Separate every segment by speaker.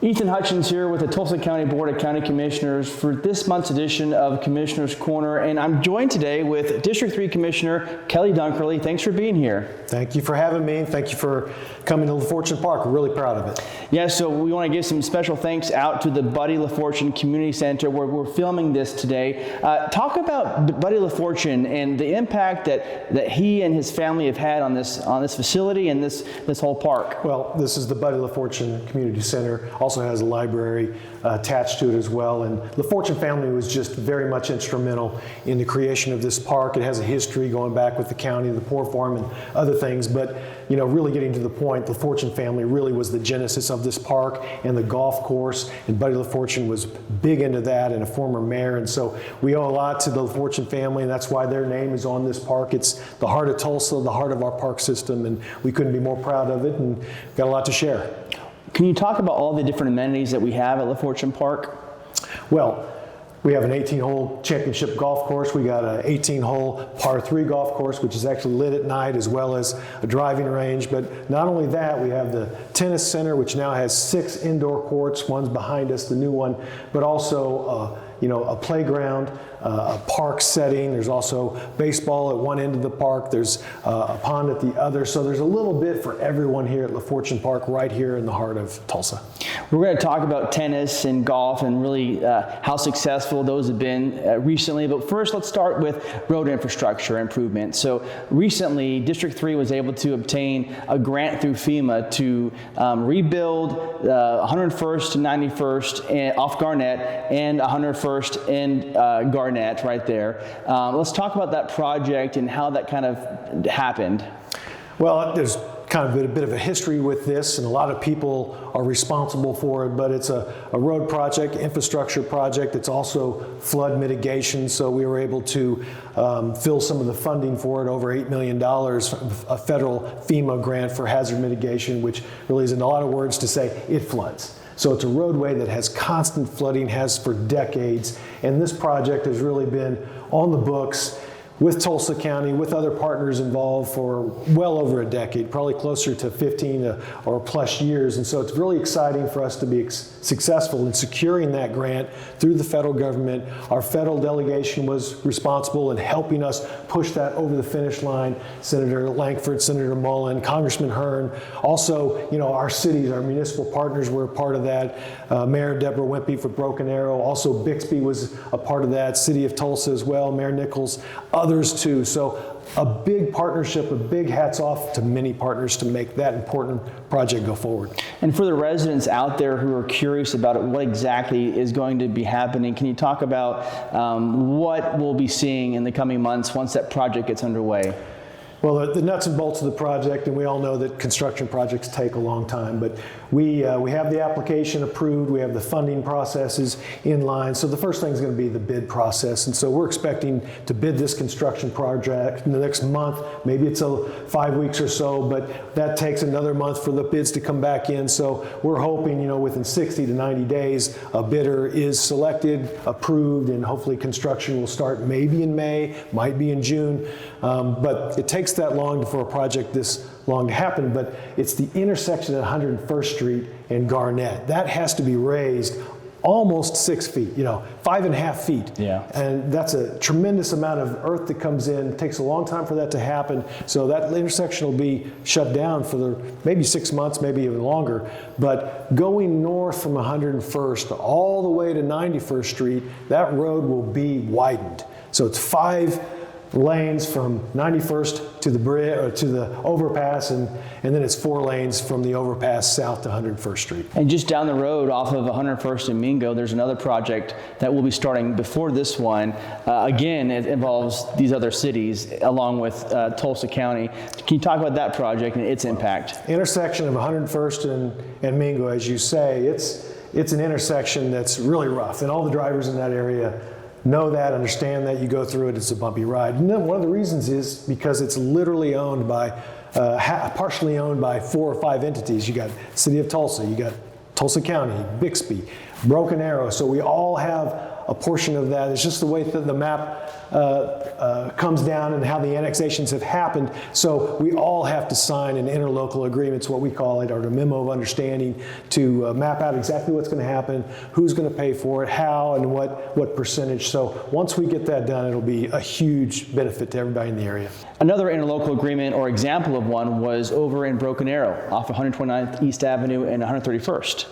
Speaker 1: Ethan Hutchins here with the Tulsa County Board of County Commissioners for this month's edition of Commissioner's Corner, and I'm joined today with District 3 Commissioner Kelly Dunkerley. Thanks for being here.
Speaker 2: Thank you for having me. Thank you for coming to LaFortune Park. We're really proud of it.
Speaker 1: Yeah, so we want to give some special thanks out to the Buddy LaFortune Community Center where we're filming this today. Talk about Buddy LaFortune and the impact that he and his family have had on this facility and this whole park.
Speaker 2: Well, this is the Buddy LaFortune Community Center. Also has a library attached to it as well. And the LaFortune family was just very much instrumental in the creation of this park. It has a history going back with the county, the Poor Farm, and other things. But you know, really getting to the point, the LaFortune family really was the genesis of this park and the golf course. And Buddy LaFortune was big into that and a former mayor. And so we owe a lot to the LaFortune family, and that's why their name is on this park. It's the heart of Tulsa, the heart of our park system, and we couldn't be more proud of it and got a lot to share.
Speaker 1: Can you talk about all the different amenities that we have at LaFortune Park?
Speaker 2: Well, we have an 18-hole championship golf course. We got an 18-hole par 3 golf course, which is actually lit at night, as well as a driving range. But not only that, we have the tennis center, which now has 6 indoor courts. One's behind us, the new one, but also a playground, a park setting. There's also baseball at one end of the park. There's a pond at the other. So there's a little bit for everyone here at LaFortune Park, right here in the heart of Tulsa.
Speaker 1: We're going to talk about tennis and golf and really how successful those have been recently. But first, let's start with road infrastructure improvement. So recently, District 3 was able to obtain a grant through FEMA to rebuild 101st to 91st off Garnett and 101st in Garnett right there. Let's talk about that project and how that kind of happened.
Speaker 2: Well, there's kind of a bit of a history with this, and a lot of people are responsible for it, but it's a road project, infrastructure project. It's also flood mitigation, so we were able to fill some of the funding for it, over $8 million, a federal FEMA grant for hazard mitigation, which really is in a lot of words to say it floods. So it's a roadway that has constant flooding, has for decades, and this project has really been on the books with Tulsa County, with other partners involved for well over a decade, probably closer to 15 or plus years. And so it's really exciting for us to be successful in securing that grant through the federal government. Our federal delegation was responsible in helping us push that over the finish line. Senator Lankford, Senator Mullen, Congressman Hearn. Also, our cities, our municipal partners were a part of that. Mayor Deborah Wimpy for Broken Arrow. Also, Bixby was a part of that. City of Tulsa as well. Mayor Nichols. Others too. So a big partnership, a big hats off to many partners to make that important project go forward.
Speaker 1: And for the residents out there who are curious about what exactly is going to be happening, can you talk about what we'll be seeing in the coming months once that project gets underway?
Speaker 2: Well, the nuts and bolts of the project, and we all know that construction projects take a long time, but we have the application approved, we have the funding processes in line, so the first thing is going to be the bid process, and so we're expecting to bid this construction project in the next month. Maybe it's 5 weeks or so, but that takes another month for the bids to come back in, so we're hoping, within 60 to 90 days, a bidder is selected, approved, and hopefully construction will start maybe in May, might be in June, but it takes that long for a project this long to happen, but it's the intersection at 101st Street and Garnett. That has to be raised almost 6 feet, 5.5 feet.
Speaker 1: Yeah.
Speaker 2: And that's a tremendous amount of earth that comes in. It takes a long time for that to happen. So that intersection will be shut down for maybe 6 months, maybe even longer. But going north from 101st all the way to 91st Street, that road will be widened. So it's 5 lanes from 91st to the bridge or to the overpass, and then it's 4 lanes from the overpass south to 101st Street.
Speaker 1: And just down the road off of 101st and Mingo, there's another project that will be starting before this one. Again, it involves these other cities along with Tulsa County. Can you talk about that project and its impact?
Speaker 2: Intersection of 101st and Mingo, as you say, it's an intersection that's really rough, and all the drivers in that area know that, understand that. You go through it, it's a bumpy ride. And then one of the reasons is because it's literally owned by, partially owned by 4 or 5 entities. You got City of Tulsa, you got Tulsa County, Bixby, Broken Arrow. So we all have a portion of that. It's just the way that the map comes down and how the annexations have happened. So we all have to sign an interlocal agreement, what we call it, or a memo of understanding, to map out exactly what's going to happen, who's going to pay for it, how, and what percentage. So once we get that done, it'll be a huge benefit to everybody in the area.
Speaker 1: Another interlocal agreement or example of one was over in Broken Arrow off 129th East Avenue and 131st.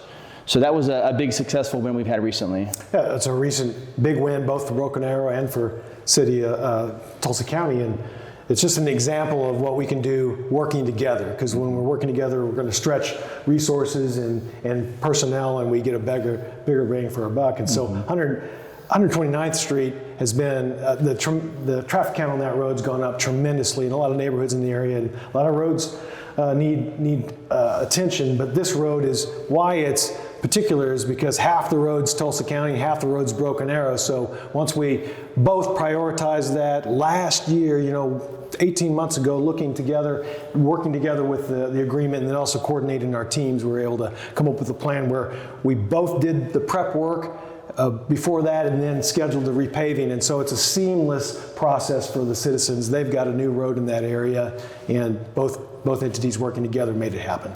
Speaker 1: So that was a big successful win we've had recently.
Speaker 2: Yeah, it's a recent big win both for Broken Arrow and for City Tulsa County, and it's just an example of what we can do working together, because when we're working together, we're going to stretch resources and personnel, and we get a bigger bang for our buck. And so 129th Street has been, the traffic count on that road's gone up tremendously in a lot of neighborhoods in the area, and a lot of roads need attention, but this road is, why it's particular is because half the road's Tulsa County, half the road's Broken Arrow. So once we both prioritize that last year, 18 months ago, working together with the agreement, and then also coordinating our teams, we were able to come up with a plan where we both did the prep work before that and then scheduled the repaving. And so it's a seamless process for the citizens. They've got a new road in that area, and both entities working together made it happen.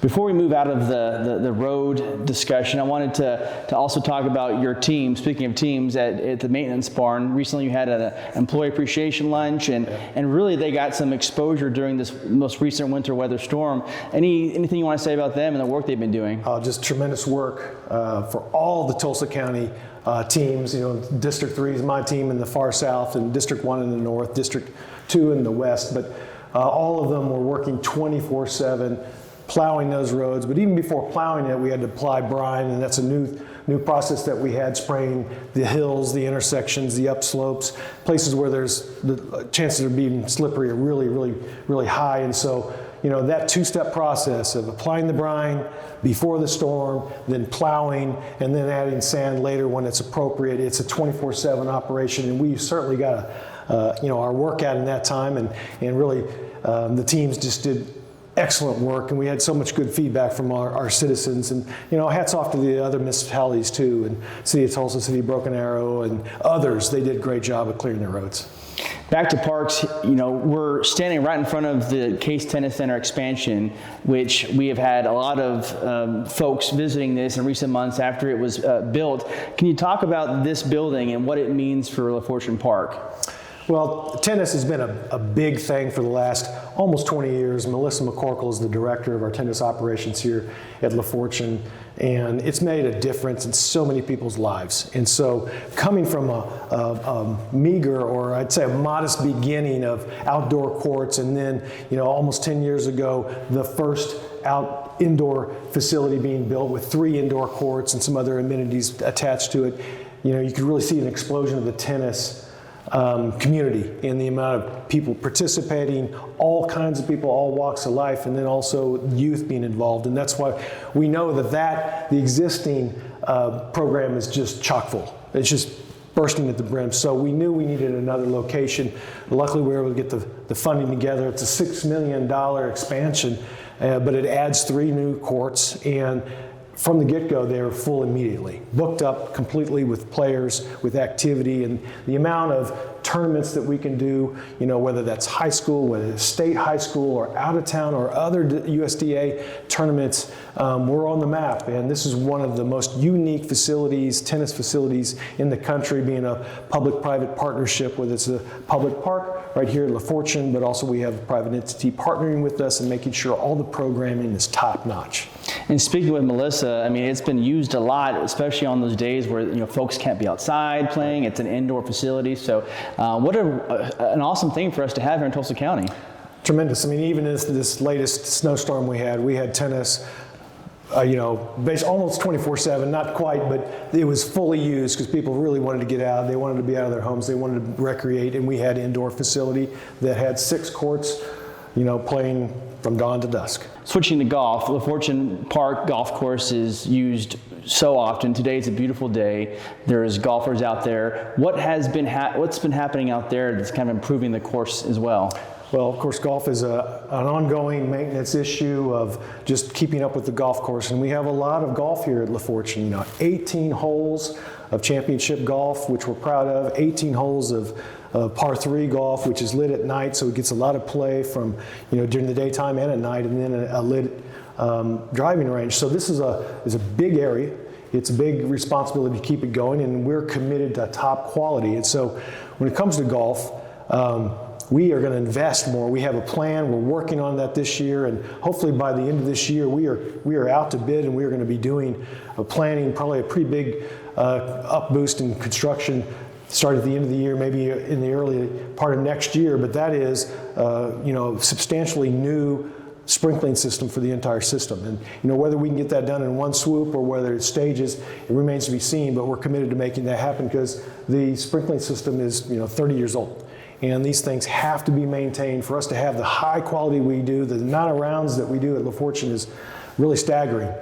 Speaker 1: Before we move out of the road discussion, I wanted to also talk about your team. Speaking of teams, at the maintenance barn, recently you had an employee appreciation lunch, and really they got some exposure during this most recent winter weather storm. Anything you want to say about them and the work they've been doing?
Speaker 2: Just tremendous work for all the Tulsa County teams. District 3 is my team in the far south, and District 1 in the north, District 2 in the west. But all of them were working 24/7. Plowing those roads, but even before plowing it, we had to apply brine, and that's a new process that we had, spraying the hills, the intersections, the upslopes, places where there's the chances of being slippery are really, really, really high. And so, that two-step process of applying the brine before the storm, then plowing, and then adding sand later when it's appropriate. It's a 24/7 operation, and we certainly got our work out in that time, and really the teams just did excellent work, and we had so much good feedback from our citizens. And hats off to the other municipalities too, and City of Tulsa, City of Broken Arrow, and others. They did a great job of clearing the roads.
Speaker 1: Back to parks, we're standing right in front of the Case Tennis Center expansion, which we have had a lot of folks visiting this in recent months after it was built. Can you talk about this building and what it means for LaFortune Park?
Speaker 2: Well, tennis has been a big thing for the last almost 20 years. Melissa McCorkle is the director of our tennis operations here at LaFortune, and it's made a difference in so many people's lives. And so coming from a meager, or I'd say a modest beginning of outdoor courts, and then almost 10 years ago, the first indoor facility being built with 3 indoor courts and some other amenities attached to it, you could really see an explosion of the tennis community and the amount of people participating, all kinds of people, all walks of life, and then also youth being involved. And that's why we know that the existing program is just chock full. It's just bursting at the brim. So we knew we needed another location. Luckily, we were able to get the funding together. It's a $6 million expansion, but it adds 3 new courts, and from the get-go, they were full immediately, booked up completely with players, with activity, and the amount of tournaments that we can do, whether that's high school, whether it's state high school, or out of town, or other USDA tournaments, we're on the map. And this is one of the most unique facilities, tennis facilities in the country, being a public-private partnership, whether it's a public park right here at LaFortune, but also we have a private entity partnering with us and making sure all the programming is top-notch.
Speaker 1: And speaking with Melissa, it's been used a lot, especially on those days where folks can't be outside playing. It's an indoor facility, so what an awesome thing for us to have here in Tulsa County.
Speaker 2: Tremendous. Even in this latest snowstorm we had tennis, almost 24/7, not quite, but it was fully used because people really wanted to get out. They wanted to be out of their homes. They wanted to recreate, and we had an indoor facility that had 6 courts, playing from dawn to dusk.
Speaker 1: Switching to golf, LaFortune Park golf course is used so often. Today is a beautiful day. There's golfers out there. What's been happening out there that's kind of improving the course as well?
Speaker 2: Well, of course, golf is an ongoing maintenance issue of just keeping up with the golf course, and we have a lot of golf here at LaFortune. 18 holes of championship golf, which we're proud of, 18 holes of par 3 golf, which is lit at night, so it gets a lot of play from during the daytime and at night, and then a lit driving range. So this is a big area. It's a big responsibility to keep it going, and we're committed to top quality. And so when it comes to golf, we are going to invest more. We have a plan. We're working on that this year, and hopefully by the end of this year, we are out to bid, and we are going to be doing planning probably a pretty big up boost in construction. Start at the end of the year, maybe in the early part of next year. But that is, substantially new sprinkling system for the entire system. And whether we can get that done in one swoop or whether it's stages, it remains to be seen. But we're committed to making that happen because the sprinkling system is 30 years old. And these things have to be maintained for us to have the high quality we do. The amount of rounds that we do at LaFortune is really staggering.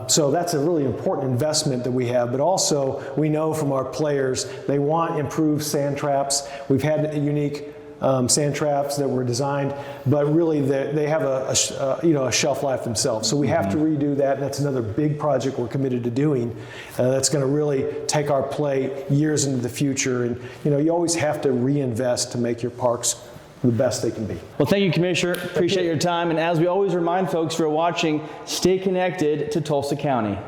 Speaker 2: So that's a really important investment that we have. But also, we know from our players, they want improved sand traps. We've had unique sand traps that were designed, but really they have a shelf life themselves. So we have to redo that, and that's another big project we're committed to doing. That's going to really take our play years into the future. And you always have to reinvest to make your parks the best they can be.
Speaker 1: Well, thank you, Commissioner. Appreciate your time. And as we always remind folks who are watching, stay connected to Tulsa County.